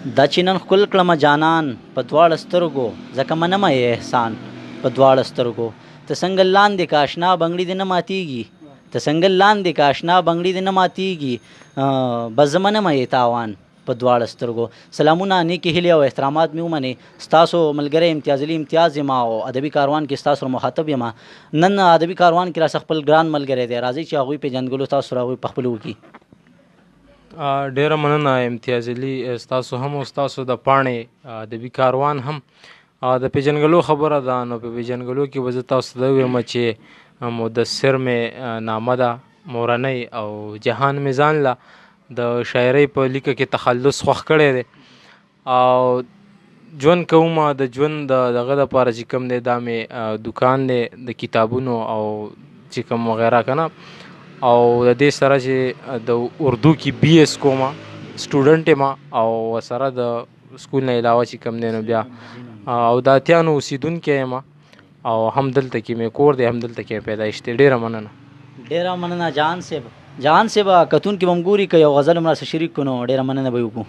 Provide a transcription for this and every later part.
دا چې نن ښکل کړمه جانان په دواړه سترګو ځکه منمه یې احسان په دواړه سترګو ته څنګه لاندې که اشنا بنګړي دې نه ماتېږي ته څنګه لاندې که اشنا بنګړي دې نه ماتېږي بس زه منمه یې تاوان په دواړه سترګو. سلامونه، نیکې هیلې او احترامات مې ومنئ. ستاسو ملګری امتیازعلی امتیاز یم او ادبي کاروان کې ستاسو مخاطب یم. نن ادبي کاروان کې راڅخه خپل ګران ملګری دی، راځئ چې هغوی پېژندګلو تاسو سره هغوی په خپلو وکړي. ډیره مننه امتیازعلی، ستاسو هم او ستاسو د پاڼې ادبي کاروان هم د پیژنګلو خبره ده. نو په پیژنګلو کې به زه تاسو ته ووایم چې مودثر مې نامه ده مورنۍ او جهان مې ځان له د شاعرۍ په لیکه کې تخلص خوښ کړی دی او ژوند کوم د ژوند دغه دپاره چې کوم دی دا مې دوکان دی د کتابونو او چې کوم وغیره که نه، او د دې سره چې د اردو کې بی ایس کوم سټوډنټ یم او سره د سکول نه علاوه چې کوم دی نو بیا او د اتیانو اوسیدونکی یم او هم دلته کې مې کور دی هم دلته کې مې پیدایش دی. ډېره مننه. ډېره مننه جهان صاحب. جهان صاحب کتون کې به هم ګوري که یو غزل هم راسره شریک کړو نو ډېره مننه به یې وکړو.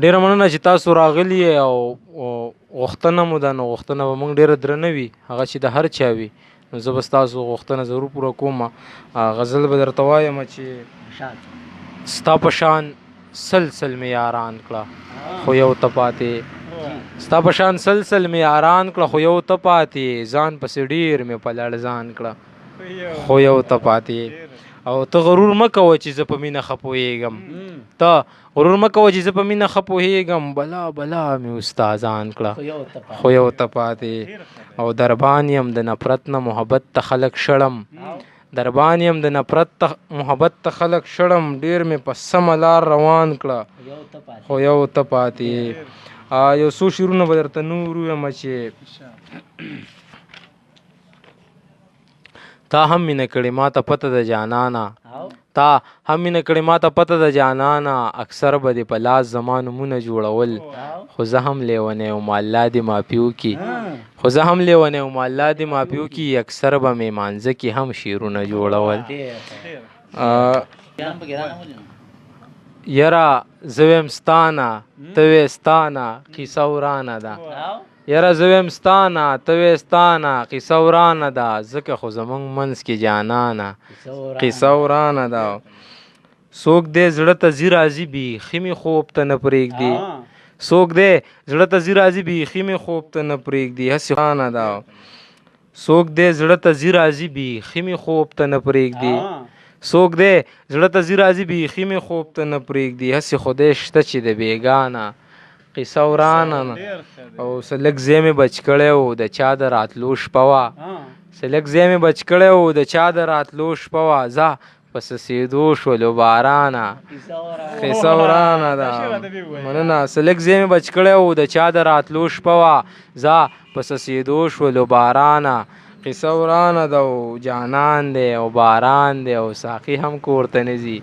ډېره مننه چې تاسو راغلي او غوښتنه مو ده، نو غوښتنه به موږ ډېره درنه وي هغه چې د هر چا وي، نو زه به ستاسو غوښتنه ضرور پوره کوم. غزل به درته وایم چې ستا په شان سلسل مې یاران کړه خو یو ته پاتې، ستا په شان سلسل مې یاران کړه خو یو ته پاتې، ځان پسې ډېر مې په لړ ځان کړه خو یو ته پاتې. او ته غرور مه کوه چې زه په مینه ښه پوهېږم، ته غرور مه کوه چې زه په مینه ښه پوهېږم، بلا بلا مې استادان کړه خو یو ته پاتې. او دربان یم د نفرت نه محبت ته خلک شړم، دربان یم د نفرت ته محبت ته خلک شړم، ډېر مې په سمه لار روان کړه خو یو ته پاتې. یو څو شعرونه به درته نور ووایم چې تا هم مینه کړې ما ته پته د جانانه، تا هم مینه کړې ما ته پته د جانانه، اکثر به دې په لاس زما نومونه جوړول خو زه هم لیونی وم الله دې معافي وکړي، خو زه هم لیونی وم الله دې معافي وکړي، اکثر به مې مانځه کې هم شعرونه جوړول. یره زه ویم ستانه ته وې ستانه کیسه ورانه ده، یره زه ویم ستانه ته وې ستانه قیصه ورانه ده، ځکه خو زمونږ منځ کې جانانه قیصه ورانه ده. څوک دی زړه ته ځي راځي بیخي مې خوب ته نه پرېږدي، څوک دی زړه ته ځي راځي بیخي مې خوب ته نه پرېږدي هسې خانه ده، څوک دی زړه ته ځي راځي بیخي مې خوب ته نه پرېږدي، څوک دی زړه ته ځي راځي بیخي مې خوب ته نه پرېږدي، هسې خدای شته چې د بېګانه قیصه ورانه نه. او څه لږ ځای مې بچ کړی و د چا د راتلو شپه وه، څه لږ ځای مې بچ کړی و د چا د راتلو شپه وه، ځه په څڅېدو شولو بارانه قیصه ورانه ده. مننه. څه لږ ځای مې بچ کړی و د چا د راتلو شپه وه، ځه په څڅېدو شولو بارانه قیصه ورانه ده. او جانان دی او باران دی او ساقي هم کور ته نه ځي،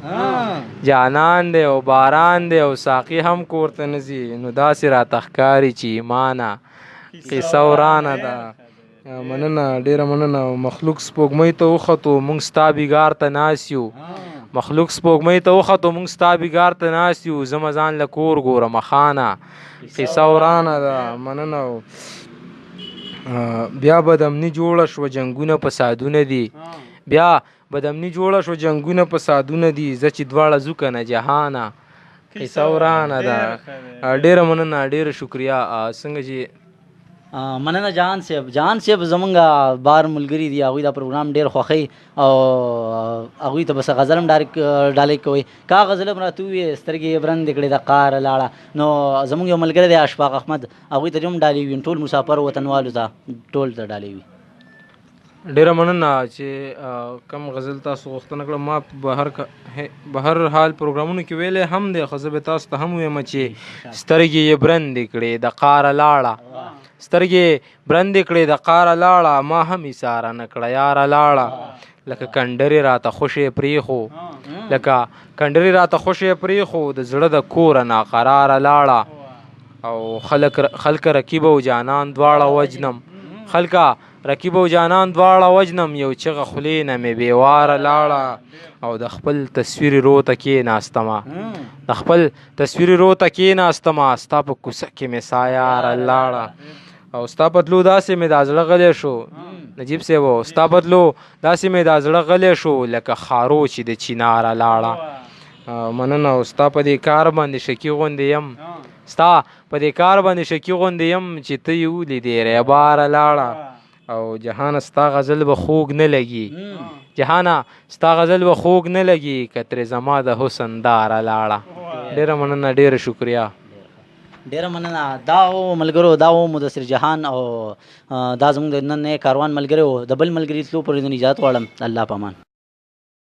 جانان دی او باران دی او ساقي هم کور ته نه ځي، نو داسې راته ښکاري چې ایمانه قیصه ورانه ده. مننه، ډېره مننه. مخلوق سپوږمۍ ته وختو موږ ستا بیګار ته ناست یو، مخلوق سپوږمۍ ته وختو موږ ستا بیګار ته ناست یو، زه ځان له کور ګورم خانه قیصه ورانه ده. مننه. بیا بدامني جوړه شوه جنګونه فسادونه دي، بیا بدامني جوړه شوه جنګونه فسادونه دي، زه چې دواړه ځو که نه جهانه قیصه ورانه ده. ډېره مننه، ډېره شکریه. څنګه چې مننه جهان صاحب. جهان صاحب زمونږ بار ملګري دي، هغوی دا پروګرام ډېر خوښوي او هغوی ته بس غزل هم ډالۍ کوئ. کا غزل هم راته ووایې سترګې یې برندې کړې د قاره لاړه، نو زمونږ یو ملګری دی اشفاق احمد، هغوی ته هم ډالۍ وي، ټول مسافر وطنوالو ته ټول ته ډالۍ وي. ډېره مننه چې کم غزل تاسو غوښتنه کړه. ما به هر حال پروګرامونو کې ویلی هم دی، خو زه به تاسو ته هم ویم چې سترګې یې برندې کړې د قاره لاړه، سترګې برندې کړې د قاره لاړه، ما هم ایساره نه کړه یاره لاړه، لکه کنډرې راته خوشې پرېښو، لکه کنډرې راته خوشې پرېښو، د زړه د کوره ناقراره لاړه، او خلک رقیب او جانان دواړه وجنم، خلکه رقیب او جانان دواړه وجنم یو چغه خولې نه مې بېواره لاړه او د خپل تصویر رو ته کېناستمه د خپل تصویر رو ته کېناستمه ستا په کوڅه کې مې سایاره لاړه او ستا په تلو داسې مې دا زړه غلی شو نجیب صاحب ستا په تلو داسې مې دا زړه غلی شو لکه خارو چې د چیناره لاړه مننه او ستا په دې کار باندې شکي غوندې یم ستا په دې کار باندې شکي غوندې یم چې ته یې ولیدې ریباره لاړه او جهان ستا غزل به خوږ نه لګي جهانه ستا غزل به خوږ نه لګي که ترې زما د حسن داره لاړه ډېره مننه ډېره شکریا ډیره مننه دا و ملګرو دا و مودثر جهان او دا زموږ د نن کاروان ملګری و د بل ملګري تلو پورې د نجات غواړم الله پامان